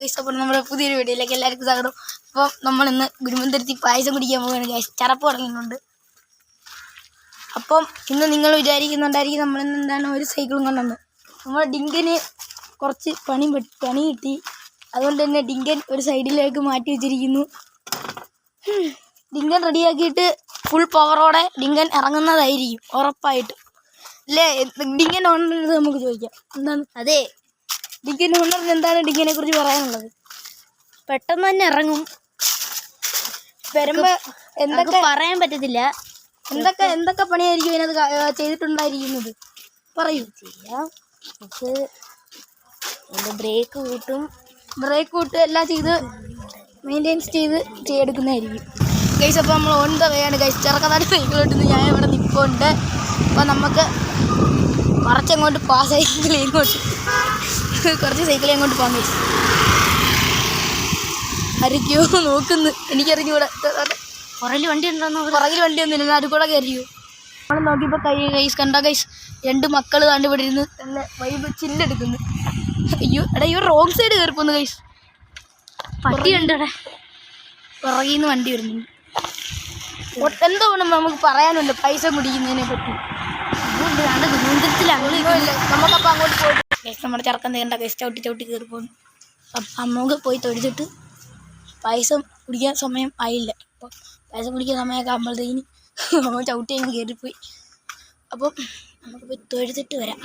Guys, അപ്പോൾ നമ്മുടെ പുതിയൊരു വീഡിയോയിലേക്ക് എല്ലാവർക്കും സ്വാഗതം. അപ്പോൾ നമ്മൾ ഇന്ന് ഗുരുമന്ദിരത്തി പായസം കുടിക്കാൻ പോവുകയാണ് ഗൈസ്. ചടപ്പ് തുടങ്ങിയിട്ടുണ്ട്. അപ്പം ഇന്ന് നിങ്ങൾ വിചാരിക്കുന്നുണ്ടായിരിക്കും നമ്മളിന്ന് എന്താണ് ഒരു സൈക്കിളും കൊണ്ടുവന്ന്. നമ്മൾ ഡിങ്കന് കുറച്ച് പണി കിട്ടി. അതുകൊണ്ട് തന്നെ ഡിങ്കൻ ഒരു സൈഡിലേക്ക് മാറ്റി വെച്ചിരിക്കുന്നു. ഡിങ്കൻ റെഡിയാക്കിയിട്ട് ഫുൾ പവറോടെ ഡിങ്കൻ ഇറങ്ങുന്നതായിരിക്കും ഉറപ്പായിട്ട്. അല്ലേ ഡിങ്കൻ ഓണറിനത് നമുക്ക് ചോദിക്കാം. എന്താണ്? അതെ, ഡിങ്കൻ ഓണറിന് എന്താണ് ഡിങ്കനെ കുറിച്ച് പറയാനുള്ളത്? പെട്ടെന്ന് തന്നെ ഇറങ്ങും. വരുമ്പോ എന്തൊക്കെ പറയാൻ പറ്റത്തില്ല. എന്തൊക്കെ പണിയായിരിക്കും ഇതിനകത്ത് ചെയ്തിട്ടുണ്ടായിരിക്കുന്നത്? പറയൂ. നമുക്ക് ബ്രേക്ക് കൂട്ടും എല്ലാം ചെയ്ത് മെയിൻ്റെനൻസ് ചെയ്തെടുക്കുന്നതായിരിക്കും ഗൈസ്. അപ്പോൾ നമ്മൾ ഓൺ ദ വേ ആണ് ഗൈസ്. ചെറുക്കനാട് സൈക്കിളോട്ട് ഞാൻ ഇവിടെ നിൽപ്പുണ്ട്. അപ്പോൾ നമുക്ക് കുറച്ചങ്ങോട്ട് കുറച്ച് സൈക്കിളിൽ അങ്ങോട്ട് പോകാം ഗൈസ്. ആരൊക്കെയോ നോക്കുന്നു, എനിക്കറിഞ്ഞൂടെ. പുറകിൽ വണ്ടി ഉണ്ടോന്നോ? പുറകിൽ വണ്ടിയൊന്നും ഇല്ല, അത് കൂടെ കയറിയോ. നമ്മൾ നോക്കിയപ്പോൾ ഗൈസ് കണ്ട ഗൈസ്, 2 മക്കൾ കണ്ടുപിടിരുന്ന് നല്ല വൈബ് ചില്ലെടുക്കുന്നു. അയ്യോ എടാ, ഈ റോങ് സൈഡ് കയറിപ്പോന്ന് ഗൈസ്. പട്ടി ഉണ്ട് പുറകിൽ നിന്ന് വണ്ടി വരുന്നു. എന്തോ വേണം നമുക്ക് പറയാനുണ്ട് പൈസ കുടിക്കുന്നതിനെ പറ്റി. നമുക്കപ്പോൾ അങ്ങോട്ട് പോയിട്ട് ഗൈസ് നമ്മുടെ ചെറുക്കൻ തേണ്ട ഗൈസ് ചവിട്ടി കയറി പോകുന്നു. നമുക്ക് പോയി തൊഴിച്ചിട്ട് പായസം കുടിക്കാൻ സമയം ആയില്ല. അപ്പോൾ പായസം കുടിക്കാൻ സമയമൊക്കെ ആകുമ്പോഴത്തേക്കിന് നമ്മൾ ചവിട്ടി അങ്ങ് കയറിപ്പോയി. അപ്പം നമുക്ക് പോയി തൊഴുതിട്ട് വരാം.